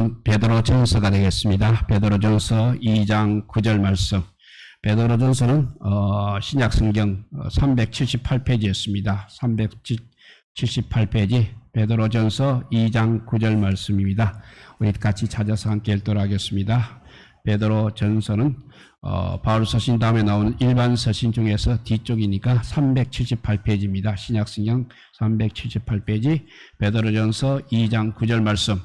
말씀은 베드로전서가 되겠습니다. 베드로전서 2장 9절 말씀. 베드로전서는 신약성경 378페이지였습니다. 378페이지 베드로전서 2장 9절 말씀입니다. 우리 같이 찾아서 함께 읽도록 하겠습니다. 베드로전서는 바울 서신 다음에 나오는 일반 서신 중에서 뒤쪽이니까 378페이지입니다. 신약성경 378페이지 베드로전서 2장 9절 말씀.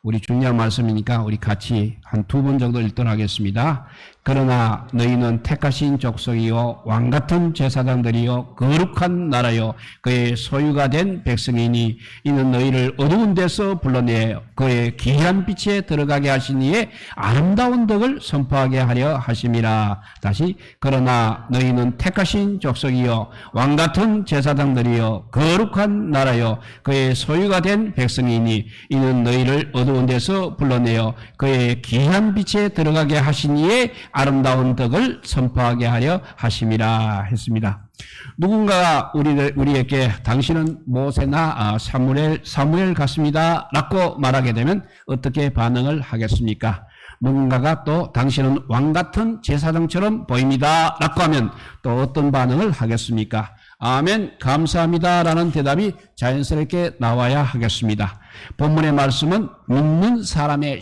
우리 중요한 말씀이니까 우리 같이 한 두 번 정도 읽도록 하겠습니다. 그러나 너희는 택하신 족속이요 왕같은 제사장들이요 거룩한 나라요 그의 소유가 된 백성이니 이는 너희를 어두운 데서 불러내 그의 귀한 빛에 들어가게 하신 이의 아름다운 덕을 선포하게 하려 하심이라. 다시 그러나 너희는 택하신 족속이요 왕같은 제사장들이요 거룩한 나라요 그의 소유가 된 백성이니 이는 너희를 어두운 데서 불러내어 그의 귀한 빛에 들어가게 하신 이의 아름다운 덕을 선포하게 하려 하심이라 했습니다. 누군가가 우리에게 당신은 모세나 사무엘 같습니다 라고 말하게 되면 어떻게 반응을 하겠습니까? 누군가가 또 당신은 왕같은 제사장처럼 보입니다 라고 하면 또 어떤 반응을 하겠습니까? 아멘 감사합니다 라는 대답이 자연스럽게 나와야 하겠습니다. 본문의 말씀은 믿는 사람의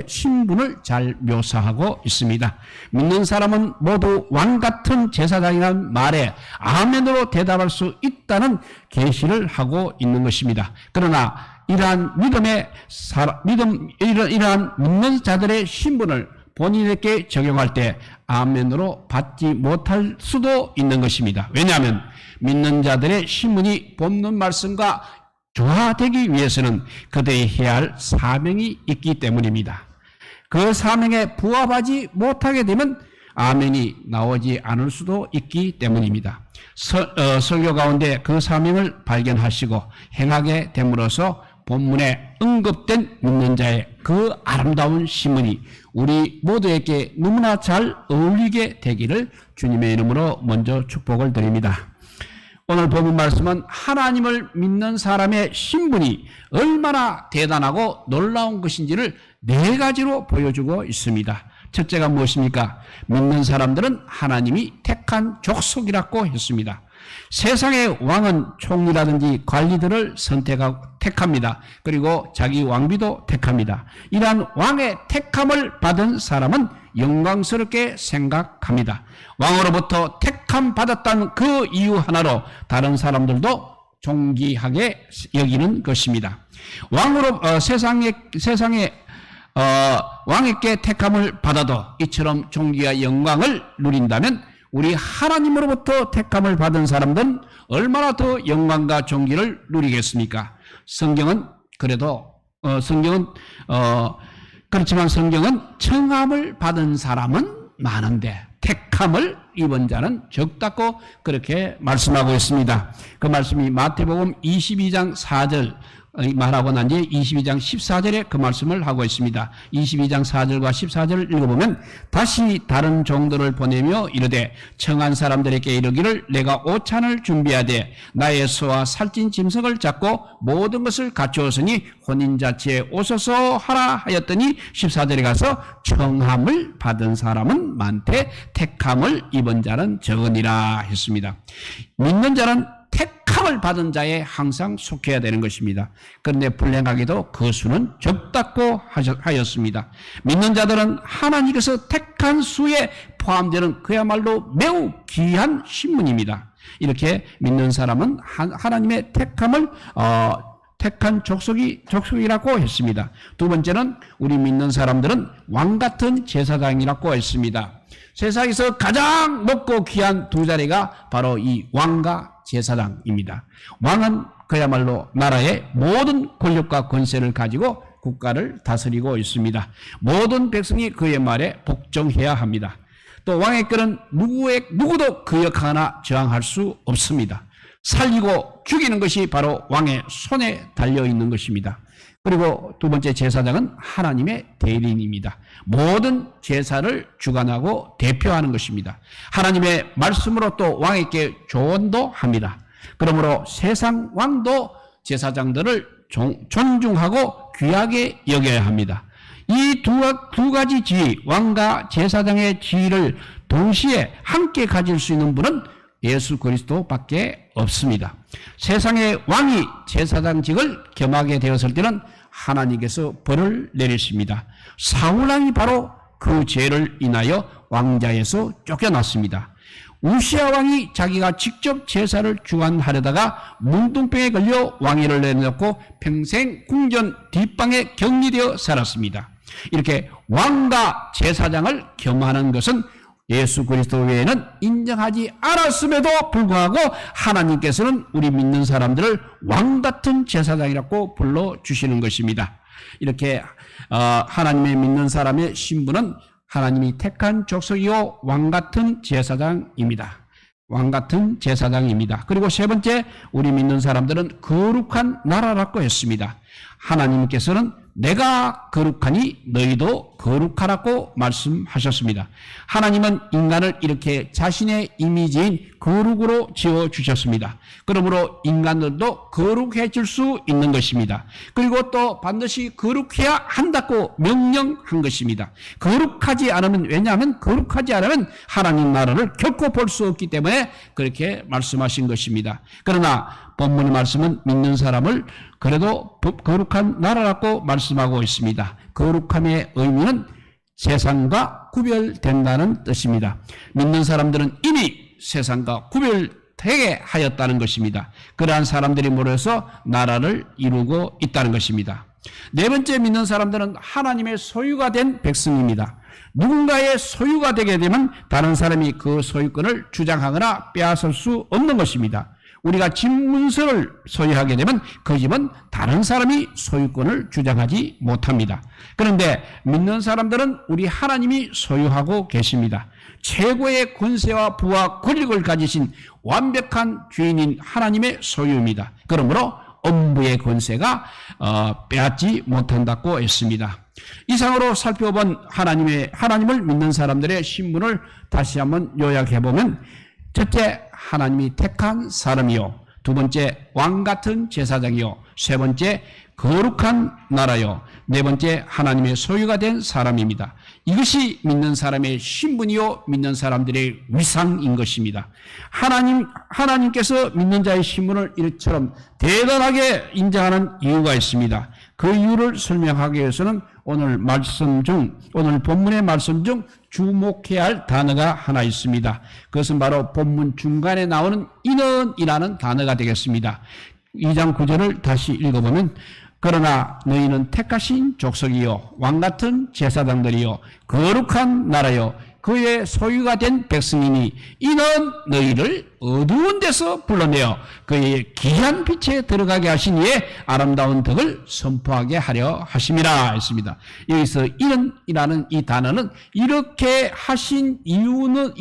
신분을 잘 묘사하고 있습니다. 믿는 사람은 모두 왕같은 제사장이라는 말에 아멘으로 대답할 수 있다는 계시를 하고 있는 것입니다. 그러나 이러한 이러한 믿는 자들의 신분을 본인에게 적용할 때 아멘으로 받지 못할 수도 있는 것입니다. 왜냐하면 믿는 자들의 신분이 본문 말씀과 조화되기 위해서는 그들이 해야 할 사명이 있기 때문입니다. 그 사명에 부합하지 못하게 되면 아멘이 나오지 않을 수도 있기 때문입니다. 설교 가운데 그 사명을 발견하시고 행하게 됨으로써 본문에 언급된 믿는 자의 그 아름다운 신문이 우리 모두에게 너무나 잘 어울리게 되기를 주님의 이름으로 먼저 축복을 드립니다. 오늘 본문 말씀은 하나님을 믿는 사람의 신분이 얼마나 대단하고 놀라운 것인지를 네 가지로 보여주고 있습니다. 첫째가 무엇입니까? 믿는 사람들은 하나님이 택한 족속이라고 했습니다. 세상의 왕은 총리라든지 관리들을 택합니다. 그리고 자기 왕비도 택합니다. 이러한 왕의 택함을 받은 사람은 영광스럽게 생각합니다. 왕으로부터 택함 받았다는 그 이유 하나로 다른 사람들도 존귀하게 여기는 것입니다. 세상에 왕에게 택함을 받아도 이처럼 존귀와 영광을 누린다면 우리 하나님으로부터 택함을 받은 사람들은 얼마나 더 영광과 존귀를 누리겠습니까? 그렇지만 성경은 청함을 받은 사람은 많은데 택함을 입은 자는 적다고 그렇게 말씀하고 있습니다. 그 말씀이 마태복음 22장 4절 말하고 난 뒤에 22장 14절에 그 말씀을 하고 있습니다. 22장 4절과 14절을 읽어보면 다시 다른 종들을 보내며 이르되 청한 사람들에게 이르기를 내가 오찬을 준비하되 나의 소와 살찐 짐승을 잡고 모든 것을 갖추었으니 혼인잔치에 오소서 하라 하였더니 14절에 가서 청함을 받은 사람은 많되 택함을 입은 자는 적으니라 했습니다. 믿는 자는 택함을 받은 자에 항상 속해야 되는 것입니다. 그런데 불행하게도 그 수는 적다고 하였습니다. 믿는 자들은 하나님께서 택한 수에 포함되는 그야말로 매우 귀한 신분입니다. 이렇게 믿는 사람은 하나님의 택한 족속이라고 했습니다. 두 번째는 우리 믿는 사람들은 왕같은 제사장이라고 했습니다. 세상에서 가장 높고 귀한 두 자리가 바로 이 왕과 제사장입니다. 왕은 그야말로 나라의 모든 권력과 권세를 가지고 국가를 다스리고 있습니다. 모든 백성이 그의 말에 복종해야 합니다. 또 왕의 끈은 누구도 그 역 하나 저항할 수 없습니다. 살리고 죽이는 것이 바로 왕의 손에 달려있는 것입니다. 그리고 두 번째 제사장은 하나님의 대리인입니다. 모든 제사를 주관하고 대표하는 것입니다. 하나님의 말씀으로 또 왕에게 조언도 합니다. 그러므로 세상 왕도 제사장들을 존중하고 귀하게 여겨야 합니다. 이 두 가지 지위, 왕과 제사장의 지위를 동시에 함께 가질 수 있는 분은 예수 그리스도밖에 없습니다. 세상의 왕이 제사장직을 겸하게 되었을 때는 하나님께서 벌을 내리십니다. 사울왕이 바로 그 죄를 인하여 왕자에서 쫓겨났습니다. 우시아 왕이 자기가 직접 제사를 주관하려다가 문둥병에 걸려 왕위를 내놓고 평생 궁전 뒷방에 격리되어 살았습니다. 이렇게 왕과 제사장을 겸하는 것은 예수 그리스도 외에는 인정하지 않았음에도 불구하고 하나님께서는 우리 믿는 사람들을 왕같은 제사장이라고 불러주시는 것입니다. 이렇게 하나님의 믿는 사람의 신분은 하나님이 택한 족속이요 왕같은 제사장입니다. 왕같은 제사장입니다. 그리고 세 번째, 우리 믿는 사람들은 거룩한 나라라고 했습니다. 하나님께서는 내가 거룩하니 너희도 거룩하라고 말씀하셨습니다. 하나님은 인간을 이렇게 자신의 이미지인 거룩으로 지어주셨습니다. 그러므로 인간들도 거룩해질 수 있는 것입니다. 그리고 또 반드시 거룩해야 한다고 명령한 것입니다. 거룩하지 않으면, 왜냐하면 거룩하지 않으면 하나님 나라를 결코 볼 수 없기 때문에 그렇게 말씀하신 것입니다. 그러나 본문의 말씀은 믿는 사람을 그래도 거룩한 나라라고 말씀하고 있습니다. 거룩함의 의미는 세상과 구별된다는 뜻입니다. 믿는 사람들은 이미 세상과 구별되게 하였다는 것입니다. 그러한 사람들이 모여서 나라를 이루고 있다는 것입니다. 네 번째, 믿는 사람들은 하나님의 소유가 된 백성입니다. 누군가의 소유가 되게 되면 다른 사람이 그 소유권을 주장하거나 빼앗을 수 없는 것입니다. 우리가 집 문서를 소유하게 되면 그 집은 다른 사람이 소유권을 주장하지 못합니다. 그런데 믿는 사람들은 우리 하나님이 소유하고 계십니다. 최고의 권세와 부와 권력을 가지신 완벽한 주인인 하나님의 소유입니다. 그러므로 엄부의 권세가 빼앗지 못한다고 했습니다. 이상으로 살펴본 하나님을 믿는 사람들의 신분을 다시 한번 요약해보면, 첫째, 하나님이 택한 사람이요. 두 번째, 왕같은 제사장이요. 세 번째, 거룩한 나라요. 네 번째, 하나님의 소유가 된 사람입니다. 이것이 믿는 사람의 신분이요, 믿는 사람들의 위상인 것입니다. 하나님께서 믿는 자의 신분을 이처럼 대단하게 인정하는 이유가 있습니다. 그 이유를 설명하기 위해서는 오늘 본문의 말씀 중 주목해야 할 단어가 하나 있습니다. 그것은 바로 본문 중간에 나오는 인원이라는 단어가 되겠습니다. 2장 9절을 다시 읽어보면, 그러나 너희는 택하신 족속이요 왕같은 제사장들이요 거룩한 나라요 그의 소유가 된 백성이니 이는 너희를 어두운 데서 불러내어 그의 귀한 빛에 들어가게 하신 이의 아름다운 덕을 선포하게 하려 하심이라 했습니다. 여기서 이는이라는 이 단어는 이렇게 하신 이유는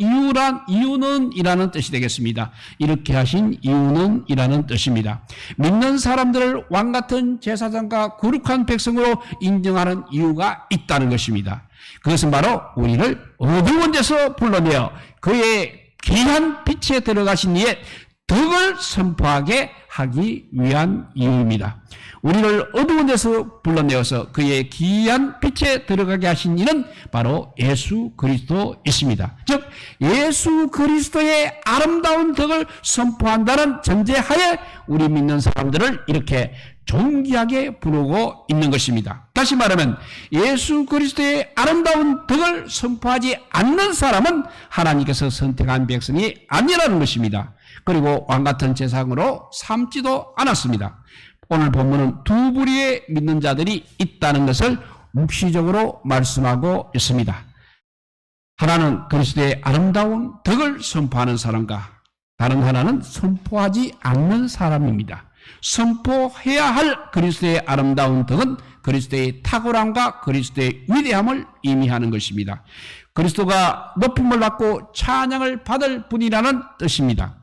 이라는 뜻이 되겠습니다. 이렇게 하신 이유는 이라는 뜻입니다. 믿는 사람들을 왕같은 제사장과 거룩한 백성으로 인정하는 이유가 있다는 것입니다. 그것은 바로 우리를 어두운 데서 불러내어 그의 귀한 빛에 들어가신 이의 덕을 선포하게 하기 위한 이유입니다. 우리를 어두운 데서 불러내어서 그의 귀한 빛에 들어가게 하신 이는 바로 예수 그리스도이십니다. 즉 예수 그리스도의 아름다운 덕을 선포한다는 전제하에 우리 믿는 사람들을 이렇게 존귀하게 부르고 있는 것입니다. 다시 말하면 예수 그리스도의 아름다운 덕을 선포하지 않는 사람은 하나님께서 선택한 백성이 아니라는 것입니다. 그리고 왕같은 제사장으로 삼지도 않았습니다. 오늘 본문은 두 부류의 믿는 자들이 있다는 것을 묵시적으로 말씀하고 있습니다. 하나는 그리스도의 아름다운 덕을 선포하는 사람과 다른 하나는 선포하지 않는 사람입니다. 선포해야 할 그리스도의 아름다운 덕은 그리스도의 탁월함과 그리스도의 위대함을 의미하는 것입니다. 그리스도가 높임을 받고 찬양을 받을 분이라는 뜻입니다.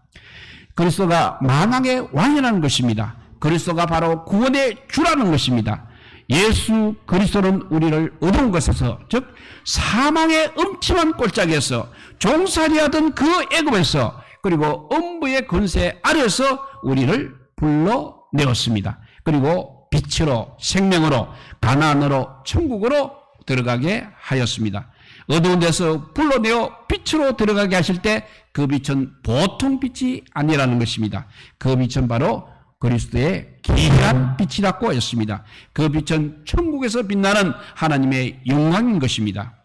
그리스도가 만왕의 왕이라는 것입니다. 그리스도가 바로 구원의 주라는 것입니다. 예수 그리스도는 우리를 어두운 곳에서, 즉 사망의 음침한 골짜기에서 종살이하던 그 애굽에서, 그리고 엄부의 권세 아래서 우리를 불러내었습니다. 그리고 빛으로 생명으로 가나안으로 천국으로 들어가게 하였습니다. 어두운 데서 불러내어 빛으로 들어가게 하실 때 그 빛은 보통 빛이 아니라는 것입니다. 그 빛은 바로 그리스도의 귀한 빛이라고 했습니다. 그 빛은 천국에서 빛나는 하나님의 영광인 것입니다.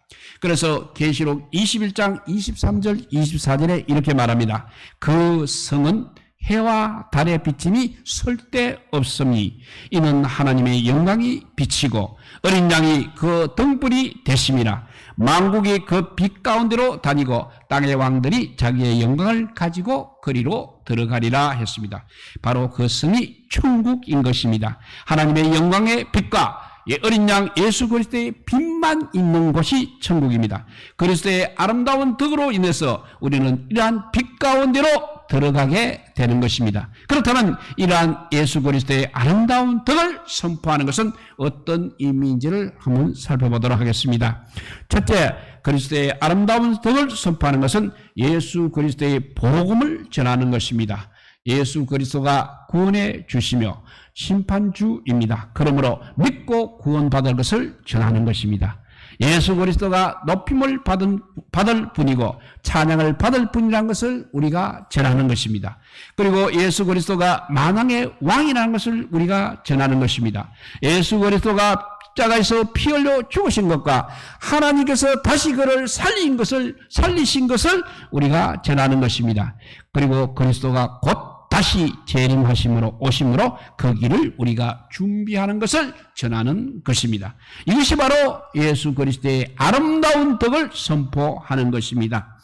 그래서 계시록 21장 23절 24절에 이렇게 말합니다. 그 성은 해와 달의 비침이 쓸데없으니 이는 하나님의 영광이 비치고 어린 양이 그 등불이 되심이라. 만국이 그 빛 가운데로 다니고 땅의 왕들이 자기의 영광을 가지고 그리로 들어가리라 했습니다. 바로 그 성이 천국인 것입니다. 하나님의 영광의 빛과 어린 양 예수 그리스도의 빛만 있는 곳이 천국입니다. 그리스도의 아름다운 덕으로 인해서 우리는 이러한 빛 가운데로 들어가게 되는 것입니다. 그렇다면 이러한 예수 그리스도의 아름다운 덕을 선포하는 것은 어떤 의미인지를 한번 살펴보도록 하겠습니다. 첫째, 그리스도의 아름다운 덕을 선포하는 것은 예수 그리스도의 복음을 전하는 것입니다. 예수 그리스도가 구원해 주시며 심판주입니다. 그러므로 믿고 구원받을 것을 전하는 것입니다. 예수 그리스도가 높임을 받을 분이고 찬양을 받을 분이라는 것을 우리가 전하는 것입니다. 그리고 예수 그리스도가 만왕의 왕이라는 것을 우리가 전하는 것입니다. 예수 그리스도가 십자가에서 피 흘려 죽으신 것과 하나님께서 다시 그를 살리신 것을 우리가 전하는 것입니다. 그리고 그리스도가 곧 다시 재림하심으로 오심으로 그 길을 우리가 준비하는 것을 전하는 것입니다. 이것이 바로 예수 그리스도의 아름다운 덕을 선포하는 것입니다.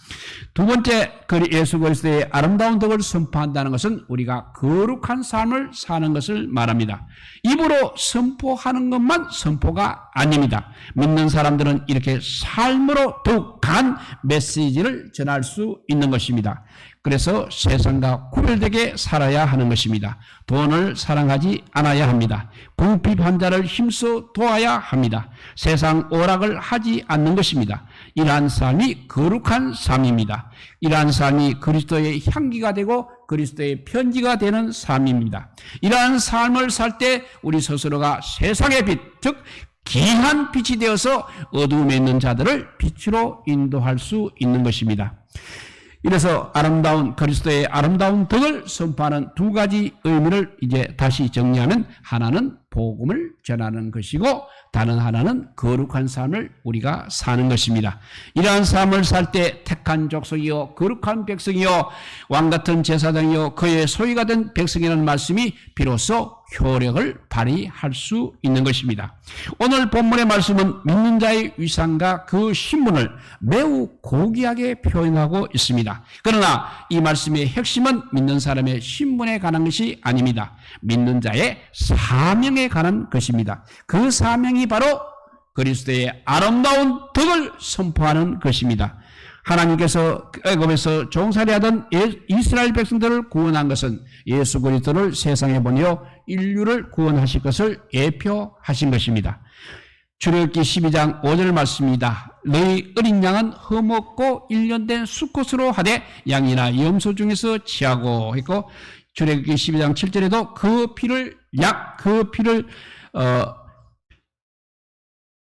두 번째, 예수 그리스도의 아름다운 덕을 선포한다는 것은 우리가 거룩한 삶을 사는 것을 말합니다. 입으로 선포하는 것만 선포가 아닙니다. 믿는 사람들은 이렇게 삶으로 더욱 강한 메시지를 전할 수 있는 것입니다. 그래서 세상과 구별되게 살아야 하는 것입니다. 돈을 사랑하지 않아야 합니다. 궁핍 환자를 힘써 도와야 합니다. 세상 오락을 하지 않는 것입니다. 이러한 삶이 거룩한 삶입니다. 이러한 삶이 그리스도의 향기가 되고 그리스도의 편지가 되는 삶입니다. 이러한 삶을 살 때 우리 스스로가 세상의 빛, 즉 귀한 빛이 되어서 어두움에 있는 자들을 빛으로 인도할 수 있는 것입니다. 이래서 그리스도의 아름다운 덕을 선포하는 두 가지 의미를 이제 다시 정리하면, 하나는 복음을 전하는 것이고 다른 하나는 거룩한 삶을 우리가 사는 것입니다. 이러한 삶을 살 때 택한 족속이요 거룩한 백성이요 왕같은 제사장이요 그의 소유가 된 백성이라는 말씀이 비로소 효력을 발휘할 수 있는 것입니다. 오늘 본문의 말씀은 믿는 자의 위상과 그 신분을 매우 고귀하게 표현하고 있습니다. 그러나 이 말씀의 핵심은 믿는 사람의 신분에 관한 것이 아닙니다. 믿는 자의 사명에 관한 것입니다. 그 사명이 바로 그리스도의 아름다운 덕을 선포하는 것입니다. 하나님께서 애굽에서 종살이하던 이스라엘 백성들을 구원한 것은 예수 그리스도를 세상에 보내어 인류를 구원하실 것을 예표하신 것입니다. 출애굽기 12장 5절 말씀입니다. 너희 어린 양은 흠없고 1년 된 수컷으로 하되 양이나 염소 중에서 취하고 했고, 출애굽기 12장 7절에도 그 피를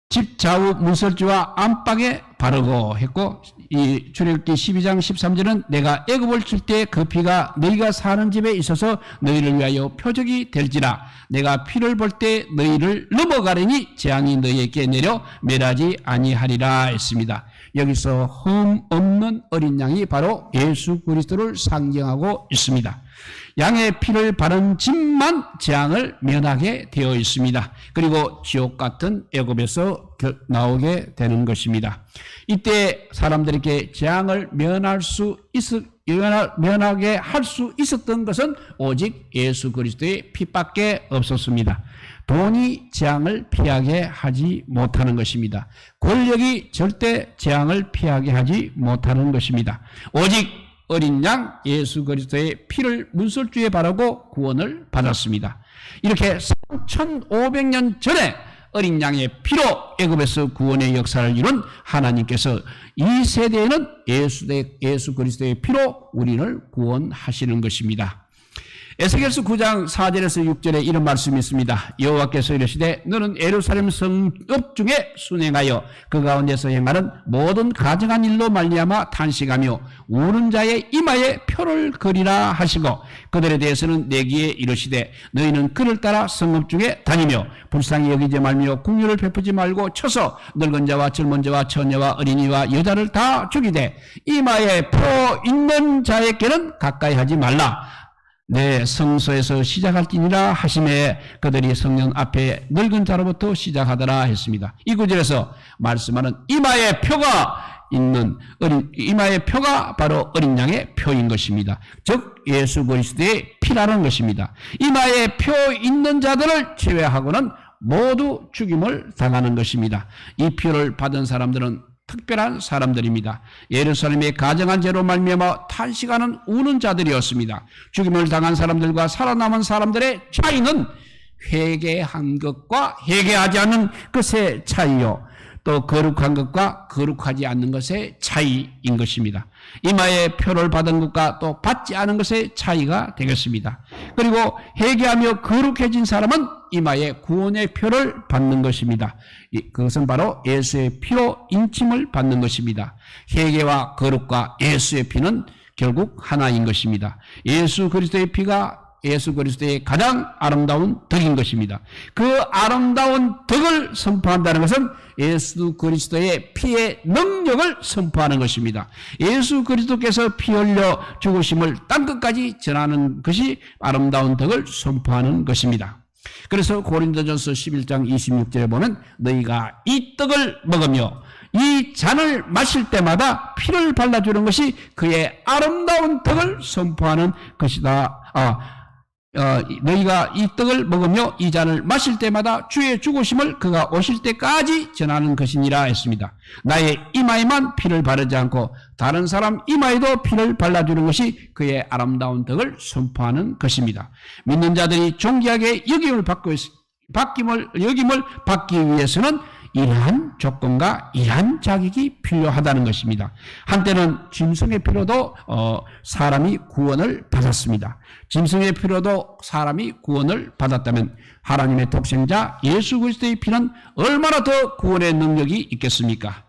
집 좌우 문설주와 안방에 바르고 했고, 이 출애굽기 12장 13절은 내가 애굽을 칠 때 그 피가 너희가 사는 집에 있어서 너희를 위하여 표적이 될지라. 내가 피를 볼 때 너희를 넘어가려니 재앙이 너희에게 내려 멸하지 아니하리라 했습니다. 여기서 흠 없는 어린 양이 바로 예수 그리스도를 상징하고 있습니다. 양의 피를 바른 집만 재앙을 면하게 되어 있습니다. 그리고 지옥 같은 애굽에서 나오게 되는 것입니다. 이때 사람들에게 재앙을 면하게 할 수 있었던 것은 오직 예수 그리스도의 피밖에 없었습니다. 돈이 재앙을 피하게 하지 못하는 것입니다. 권력이 절대 재앙을 피하게 하지 못하는 것입니다. 오직 어린 양 예수 그리스도의 피를 문설주에 바르고 구원을 받았습니다. 이렇게 3500년 전에 어린 양의 피로 애굽에서 구원의 역사를 이룬 하나님께서 이 세대에는 예수 그리스도의 피로 우리를 구원하시는 것입니다. 에스겔서 9장 4절에서 6절에 이런 말씀이 있습니다. 여호와께서 이르시되 너는 예루살렘 성읍 중에 순행하여 그 가운데서 행하는 모든 가증한 일로 말미암아 탄식하며 우는 자의 이마에 표를 그리라 하시고 그들에 대해서는 내기에 이르시되 너희는 그를 따라 성읍 중에 다니며 불쌍히 여기지 말며 국률을 베푸지 말고 쳐서 늙은 자와 젊은 자와 처녀와 어린이와 여자를 다 죽이되 이마에 표 있는 자에게는 가까이 하지 말라. 내 성소에서 시작할지니라 하심에 그들이 성령 앞에 늙은 자로부터 시작하더라 했습니다. 이 구절에서 말씀하는 이마에 표가 있는 이마의 표가 바로 어린 양의 표인 것입니다. 즉 예수 그리스도의 피라는 것입니다. 이마에 표 있는 자들을 제외하고는 모두 죽임을 당하는 것입니다. 이 표를 받은 사람들은 특별한 사람들입니다. 예루살렘의 가정한 죄로 말미암아 탄식하는 우는 자들이었습니다. 죽임을 당한 사람들과 살아남은 사람들의 차이는 회개한 것과 회개하지 않는 것의 차이요, 또 거룩한 것과 거룩하지 않는 것의 차이인 것입니다. 이마에 표를 받은 것과 또 받지 않은 것의 차이가 되겠습니다. 그리고 회개하며 거룩해진 사람은 이마에 구원의 표를 받는 것입니다. 그것은 바로 예수의 피로 인침을 받는 것입니다. 회개와 거룩과 예수의 피는 결국 하나인 것입니다. 예수 그리스도의 피가 예수 그리스도의 가장 아름다운 덕인 것입니다. 그 아름다운 덕을 선포한다는 것은 예수 그리스도의 피의 능력을 선포하는 것입니다. 예수 그리스도께서 피 흘려 죽으심을 땅끝까지 전하는 것이 아름다운 덕을 선포하는 것입니다. 그래서 고린도전서 11장 26절에 보면 너희가 이 떡을 먹으며 이 잔을 마실 때마다 피를 발라주는 것이 그의 아름다운 덕을 선포하는 것이다. 너희가 이 떡을 먹으며 이 잔을 마실 때마다 주의 죽으심을 그가 오실 때까지 전하는 것이니라 했습니다. 나의 이마에만 피를 바르지 않고 다른 사람 이마에도 피를 발라주는 것이 그의 아름다운 덕을 선포하는 것입니다. 믿는 자들이 존귀하게 여김을 받기 위해서는 이러한 조건과 이러한 자격이 필요하다는 것입니다. 한때는 짐승의 피로도 사람이 구원을 받았습니다. 짐승의 피로도 사람이 구원을 받았다면 하나님의 독생자 예수 그리스도의 피는 얼마나 더 구원의 능력이 있겠습니까?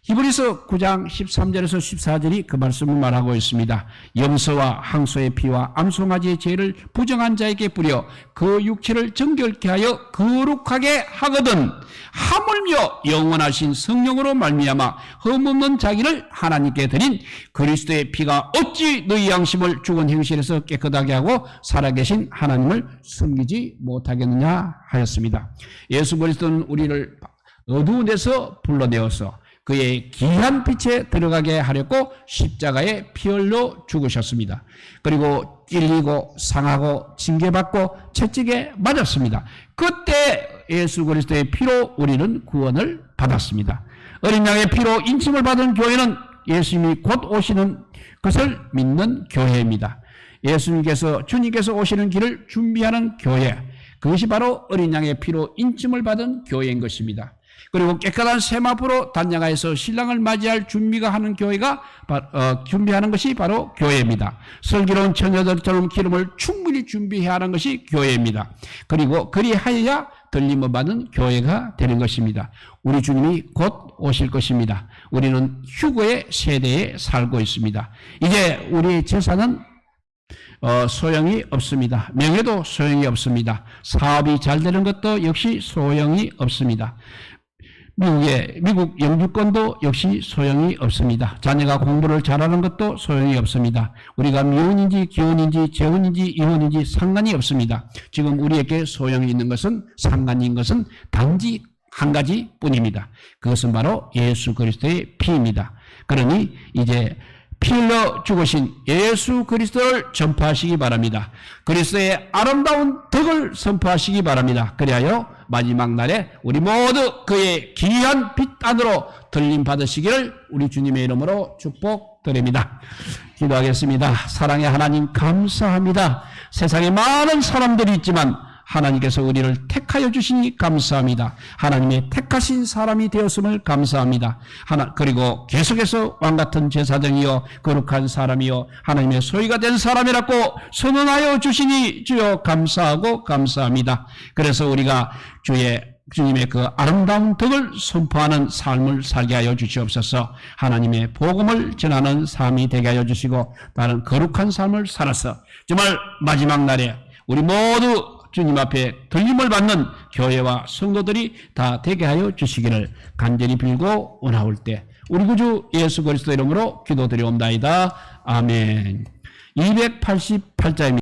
히브리서 9장 13절에서 14절이 그 말씀을 말하고 있습니다. 염소와 항소의 피와 암송아지의 죄를 부정한 자에게 뿌려 그 육체를 정결케 하여 거룩하게 하거든 하물며 영원하신 성령으로 말미암아 흠없는 자기를 하나님께 드린 그리스도의 피가 어찌 너희 양심을 죽은 행실에서 깨끗하게 하고 살아계신 하나님을 숨기지 못하겠느냐 하였습니다. 예수 그리스도는 우리를 어두운 데서 불러내어서 그의 귀한 빛에 들어가게 하려고 십자가에 피 흘려 죽으셨습니다. 그리고 찔리고 상하고 징계받고 채찍에 맞았습니다. 그때 예수 그리스도의 피로 우리는 구원을 받았습니다. 어린 양의 피로 인침을 받은 교회는 예수님이 곧 오시는 것을 믿는 교회입니다. 주님께서 오시는 길을 준비하는 교회, 그것이 바로 어린 양의 피로 인침을 받은 교회인 것입니다. 그리고 깨끗한 세마포로 단장하여서 신랑을 맞이할 준비하는 것이 바로 교회입니다. 슬기로운 처녀들처럼 기름을 충분히 준비해야 하는 것이 교회입니다. 그리고 그리하여야 들림을 받은 교회가 되는 것입니다. 우리 주님이 곧 오실 것입니다. 우리는 휴거의 세대에 살고 있습니다. 이제 우리의 재산은 소용이 없습니다. 명예도 소용이 없습니다. 사업이 잘 되는 것도 역시 소용이 없습니다. 미국 영주권도 역시 소용이 없습니다. 자녀가 공부를 잘하는 것도 소용이 없습니다. 우리가 미혼인지 기혼인지 재혼인지 이혼인지 상관이 없습니다. 지금 우리에게 소용이 있는 것은 상관이 있는 것은 단지 한 가지 뿐입니다. 그것은 바로 예수 그리스도의 피입니다. 그러니 이제 피 흘려 죽으신 예수 그리스도를 전파하시기 바랍니다. 그리스도의 아름다운 덕을 선포하시기 바랍니다. 그리하여 마지막 날에 우리 모두 그의 귀한 빛 안으로 들림 받으시기를 우리 주님의 이름으로 축복드립니다. 기도하겠습니다. 사랑의 하나님 감사합니다. 세상에 많은 사람들이 있지만 하나님께서 우리를 택하여 주시니 감사합니다. 하나님의 택하신 사람이 되었음을 감사합니다. 그리고 계속해서 왕같은 제사장이요 거룩한 사람이요 하나님의 소유가 된 사람이라고 선언하여 주시니 주여 감사하고 감사합니다. 그래서 우리가 주님의 그 아름다운 덕을 선포하는 삶을 살게 하여 주시옵소서. 하나님의 복음을 전하는 삶이 되게 하여 주시고 나는 거룩한 삶을 살아서 정말 마지막 날에 우리 모두 주님 앞에 들림을 받는 교회와 성도들이 다 되게 하여 주시기를 간절히 빌고 원하올 때 우리 구주 예수 그리스도 이름으로 기도드리옵나이다. 아멘. 288자입니다.